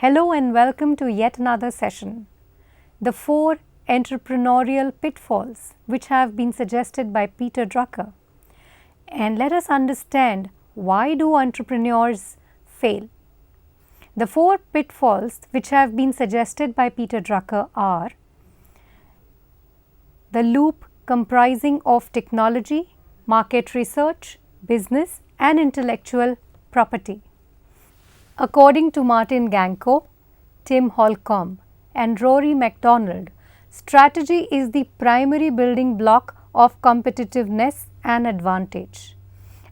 Hello and welcome to yet another session. The 4 entrepreneurial pitfalls which have been suggested by Peter Drucker. And let us understand, why do entrepreneurs fail? The 4 pitfalls which have been suggested by Peter Drucker are the loop comprising of technology, market research, business and intellectual property. According to Martin Ganko, Tim Holcomb and Rory MacDonald, strategy is the primary building block of competitiveness and advantage.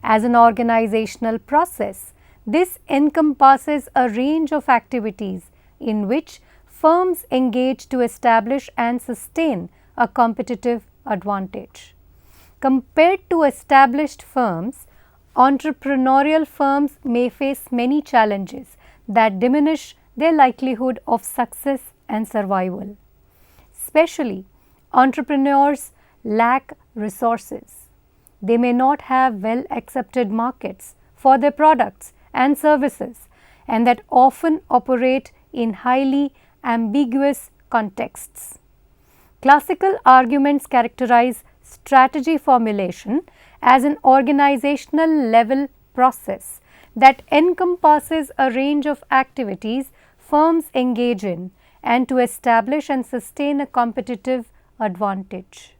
As an organizational process, this encompasses a range of activities in which firms engage to establish and sustain a competitive advantage. Compared to established firms, entrepreneurial firms may face many challenges that diminish their likelihood of success and survival. Especially, entrepreneurs lack resources. They may not have well accepted markets for their products and services, and that often operate in highly ambiguous contexts. Classical arguments characterize strategy formulation as an organizational level process that encompasses a range of activities firms engage in and to establish and sustain a competitive advantage.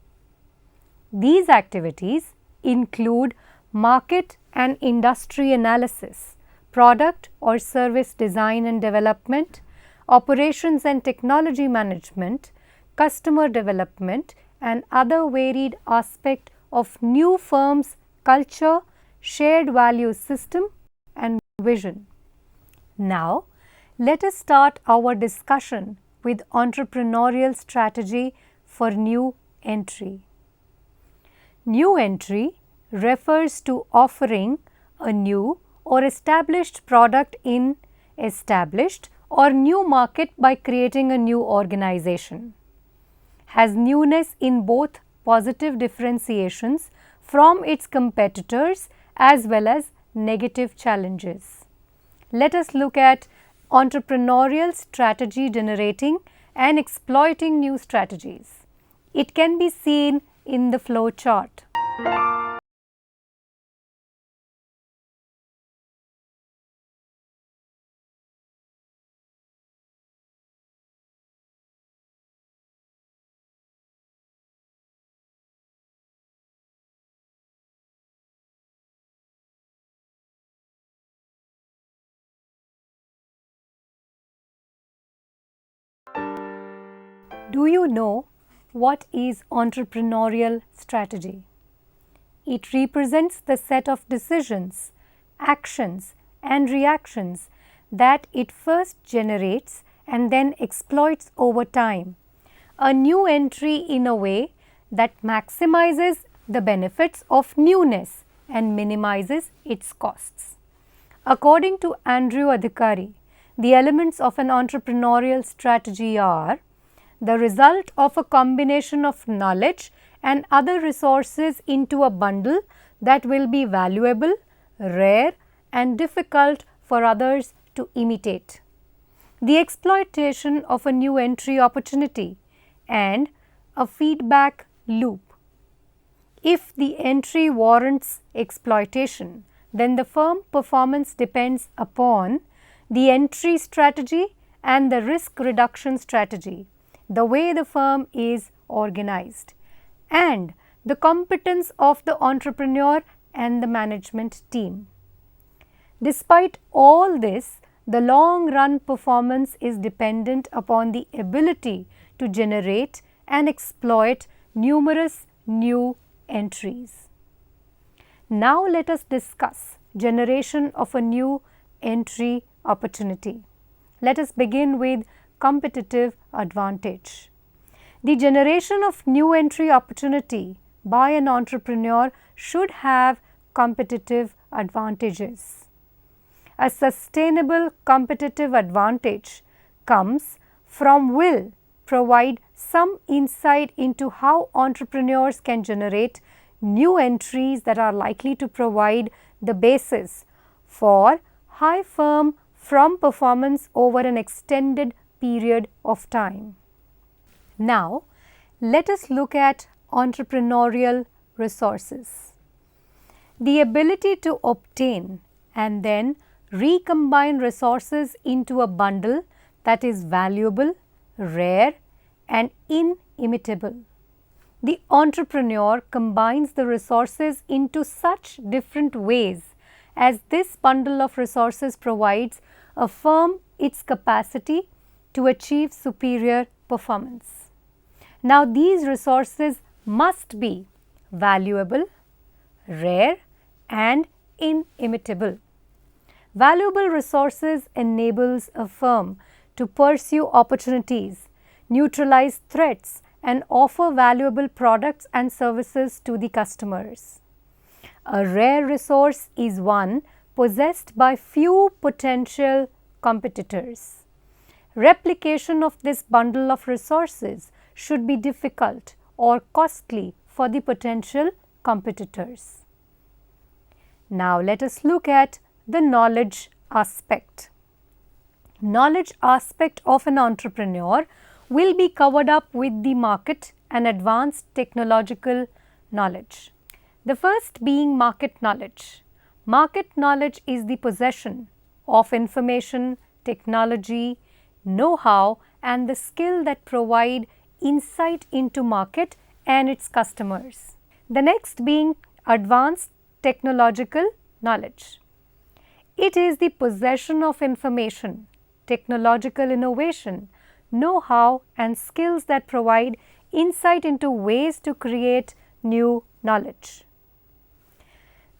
These activities include market and industry analysis, product or service design and development, operations and technology management, customer development and other varied aspects of new firm's culture, shared value system and vision. Now, let us start our discussion with entrepreneurial strategy for new entry. New entry refers to offering a new or established product in established or new market by creating a new organization. Has newness in both positive differentiations from its competitors as well as negative challenges. Let us look at entrepreneurial strategy generating and exploiting new strategies. It can be seen in the flow chart. Do you know what is entrepreneurial strategy? It represents the set of decisions, actions and reactions that it first generates and then exploits over time. A new entry in a way that maximizes the benefits of newness and minimizes its costs. According to Andrew Adhikari, the elements of an entrepreneurial strategy are the result of a combination of knowledge and other resources into a bundle that will be valuable, rare and difficult for others to imitate. The exploitation of a new entry opportunity and a feedback loop. If the entry warrants exploitation, then the firm performance depends upon the entry strategy and the risk reduction strategy, the way the firm is organized, and the competence of the entrepreneur and the management team. Despite all this, the long run performance is dependent upon the ability to generate and exploit numerous new entries. Now let us discuss generation of a new entry opportunity. Let us begin with competitive advantage. The generation of new entry opportunity by an entrepreneur should have competitive advantages. A sustainable competitive advantage comes from will provide some insight into how entrepreneurs can generate new entries that are likely to provide the basis for high firm from performance over an extended period of time. Now, let us look at entrepreneurial resources. The ability to obtain and then recombine resources into a bundle that is valuable, rare, and inimitable. The entrepreneur combines the resources into such different ways as this bundle of resources provides a firm its capacity to achieve superior performance. Now, these resources must be valuable, rare, and inimitable. Valuable resources enables a firm to pursue opportunities, neutralize threats, and offer valuable products and services to the customers. A rare resource is one possessed by few potential competitors. Replication of this bundle of resources should be difficult or costly for the potential competitors. Now, let us look at the knowledge aspect. Knowledge aspect of an entrepreneur will be covered up with the market and advanced technological knowledge. The first being market knowledge. Market knowledge is the possession of information, technology, know-how, and the skill that provide insight into market and its customers. The next being advanced technological knowledge. It is the possession of information, technological innovation, know-how, and skills that provide insight into ways to create new knowledge.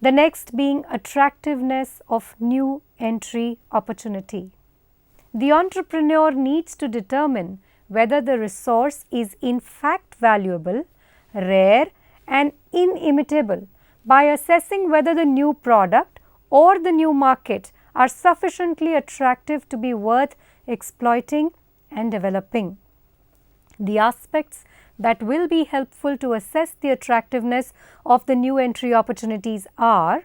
The next being attractiveness of new entry opportunity. The entrepreneur needs to determine whether the resource is in fact valuable, rare, and inimitable by assessing whether the new product or the new market are sufficiently attractive to be worth exploiting and developing. The aspects that will be helpful to assess the attractiveness of the new entry opportunities are: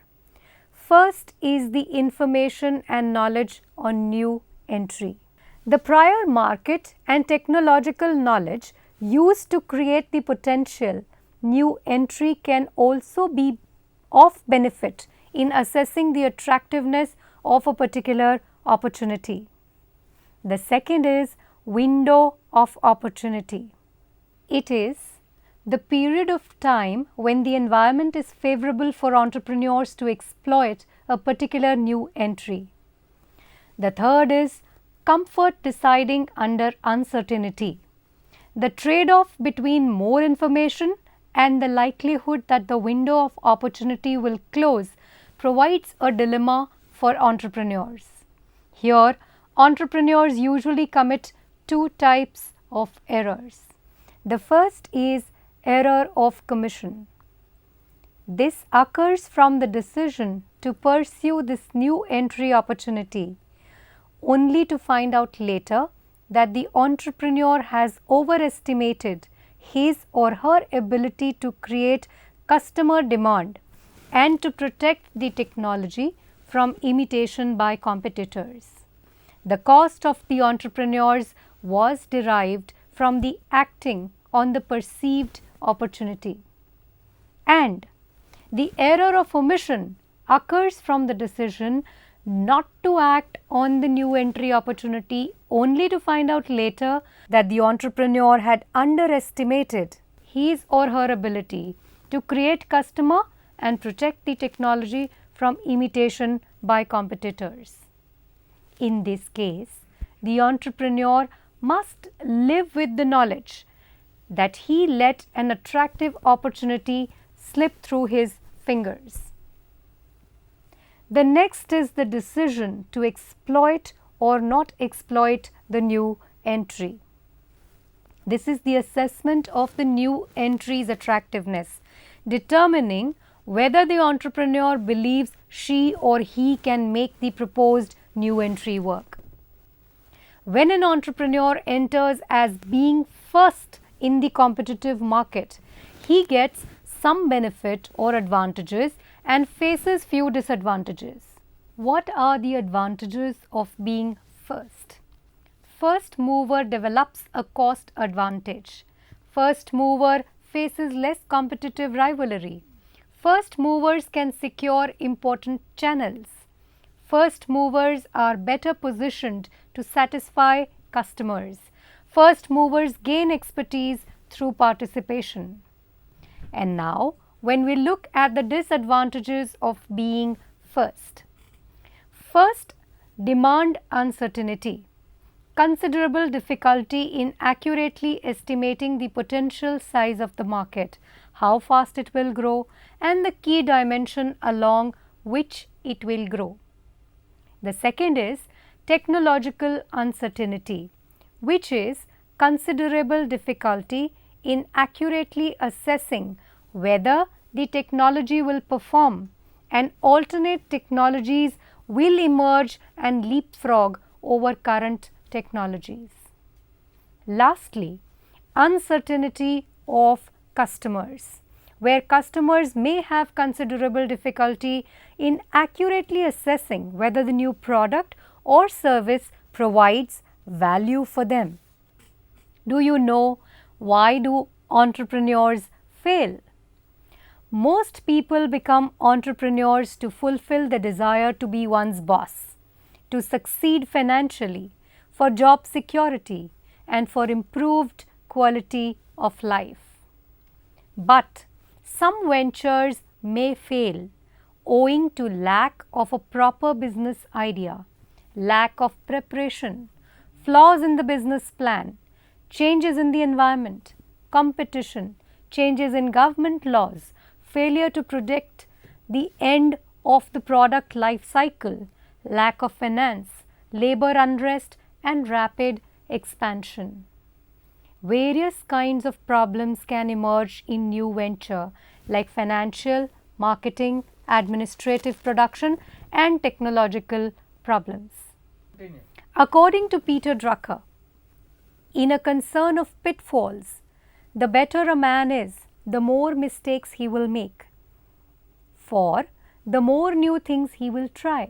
first is the information and knowledge on new entry. The prior market and technological knowledge used to create the potential new entry can also be of benefit in assessing the attractiveness of a particular opportunity. The second is window of opportunity. It is the period of time when the environment is favorable for entrepreneurs to exploit a particular new entry. The third is comfort deciding under uncertainty. The trade-off between more information and the likelihood that the window of opportunity will close provides a dilemma for entrepreneurs. Here, entrepreneurs usually commit two types of errors. The first is error of commission. This occurs from the decision to pursue this new entry opportunity, only to find out later that the entrepreneur has overestimated his or her ability to create customer demand and to protect the technology from imitation by competitors. The cost of the entrepreneurs was derived from the acting on the perceived opportunity. And the error of omission occurs from the decision not to act on the new entry opportunity only to find out later that the entrepreneur had underestimated his or her ability to create customer and protect the technology from imitation by competitors. In this case, the entrepreneur must live with the knowledge that he let an attractive opportunity slip through his fingers. The next is the decision to exploit or not exploit the new entry. This is the assessment of the new entry's attractiveness, determining whether the entrepreneur believes she or he can make the proposed new entry work. When an entrepreneur enters as being first in the competitive market, he gets some benefit or advantages and faces few disadvantages. What are the advantages of being first? First mover develops a cost advantage. First mover faces less competitive rivalry. First movers can secure important channels. First movers are better positioned to satisfy customers. First movers gain expertise through participation. And now, when we look at the disadvantages of being first. First, demand uncertainty. Considerable difficulty in accurately estimating the potential size of the market, how fast it will grow, and the key dimension along which it will grow. The second is technological uncertainty, which is considerable difficulty in accurately assessing whether the technology will perform and alternate technologies will emerge and leapfrog over current technologies. Lastly, uncertainty of customers, where customers may have considerable difficulty in accurately assessing whether the new product or service provides value for them. Do you know why do entrepreneurs fail? Most people become entrepreneurs to fulfill the desire to be one's boss, to succeed financially, for job security, and for improved quality of life. But some ventures may fail owing to lack of a proper business idea, lack of preparation, flaws in the business plan, changes in the environment, competition, changes in government laws, failure to predict the end of the product life cycle, lack of finance, labor unrest, and rapid expansion. Various kinds of problems can emerge in new venture like financial, marketing, administrative production, and technological problems. According to Peter Drucker, in a concern of pitfalls, the better a man is, the more mistakes he will make, for the more new things he will try.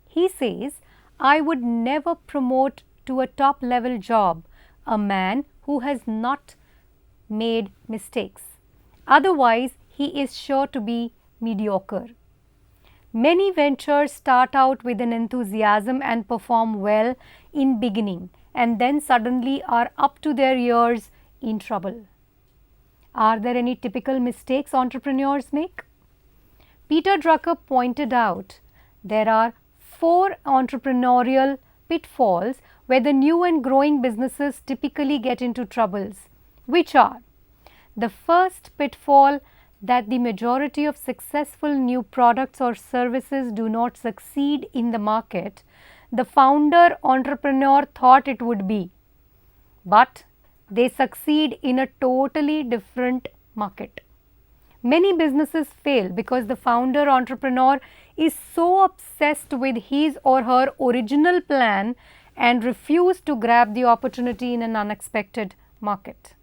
He says, I would never promote to a top level job a man who has not made mistakes. Otherwise, he is sure to be mediocre. Many ventures start out with an enthusiasm and perform well in beginning and then suddenly are up to their ears in trouble. Are there any typical mistakes entrepreneurs make? Peter Drucker pointed out there are 4 entrepreneurial pitfalls where the new and growing businesses typically get into troubles, which are: the first pitfall, that the majority of successful new products or services do not succeed in the market the founder entrepreneur thought it would be, but they succeed in a totally different market. Many businesses fail because the founder entrepreneur is so obsessed with his or her original plan and refuse to grab the opportunity in an unexpected market.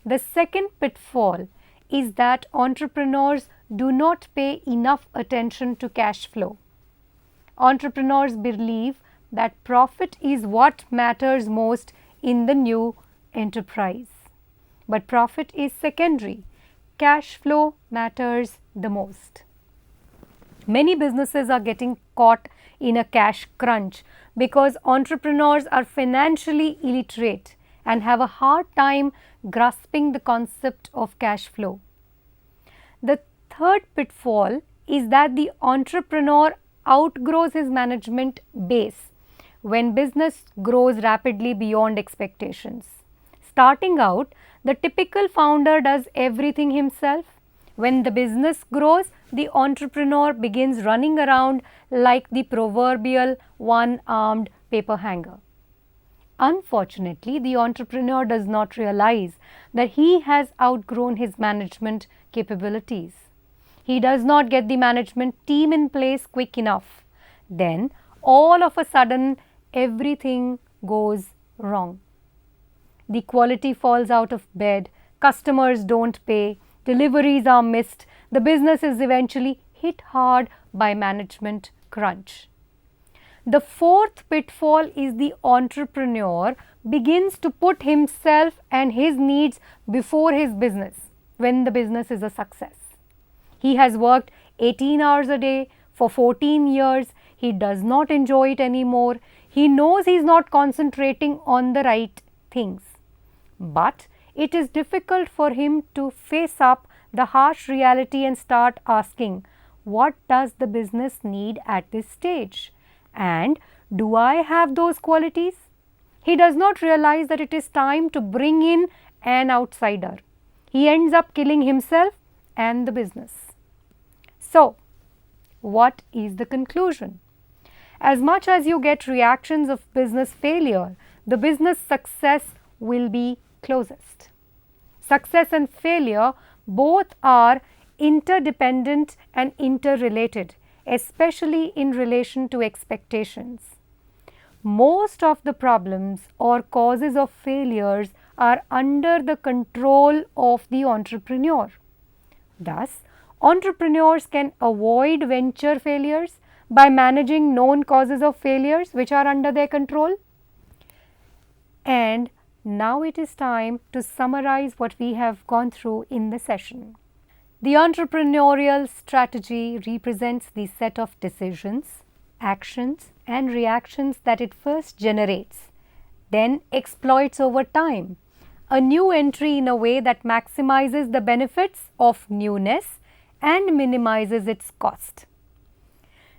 The second pitfall is that entrepreneurs do not pay enough attention to cash flow. Entrepreneurs believe that profit is what matters most in the new enterprise. But profit is secondary. Cash flow matters the most. Many businesses are getting caught in a cash crunch because entrepreneurs are financially illiterate and have a hard time grasping the concept of cash flow. The third pitfall is that the entrepreneur outgrows his management base when business grows rapidly beyond expectations. Starting out, the typical founder does everything himself. When the business grows, the entrepreneur begins running around like the proverbial one-armed paper hanger. Unfortunately, the entrepreneur does not realize that he has outgrown his management capabilities. He does not get the management team in place quick enough. Then, all of a sudden, everything goes wrong. The quality falls out of bed, customers don't pay, deliveries are missed, the business is eventually hit hard by management crunch. The fourth pitfall is the entrepreneur begins to put himself and his needs before his business when the business is a success. He has worked 18 hours a day for 14 years. He does not enjoy it anymore. He knows he is not concentrating on the right things. But it is difficult for him to face up the harsh reality and start asking, what does the business need at this stage? And do I have those qualities? He does not realize that it is time to bring in an outsider. He ends up killing himself and the business. So, what is the conclusion? As much as you get reactions of business failure, the business success will be closest. Success and failure both are interdependent and interrelated, especially in relation to expectations. Most of the problems or causes of failures are under the control of the entrepreneur. Thus, entrepreneurs can avoid venture failures by managing known causes of failures which are under their control. And now it is time to summarize what we have gone through in the session. The entrepreneurial strategy represents the set of decisions, actions and reactions that it first generates, then exploits over time a new entry in a way that maximizes the benefits of newness and minimizes its cost.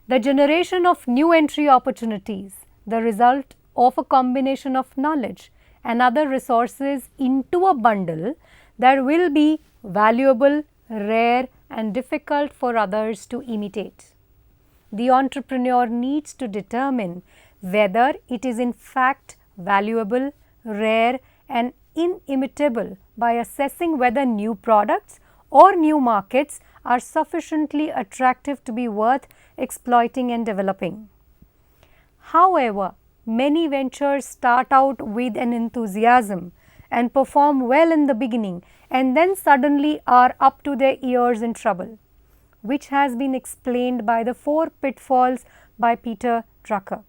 The generation of new entry opportunities, the result of a combination of knowledge and other resources into a bundle that will be valuable, rare and difficult for others to imitate. The entrepreneur needs to determine whether it is in fact valuable, rare and inimitable by assessing whether new products or new markets are sufficiently attractive to be worth exploiting and developing. However, many ventures start out with an enthusiasm and perform well in the beginning and then suddenly are up to their ears in trouble, which has been explained by the 4 pitfalls by Peter Drucker.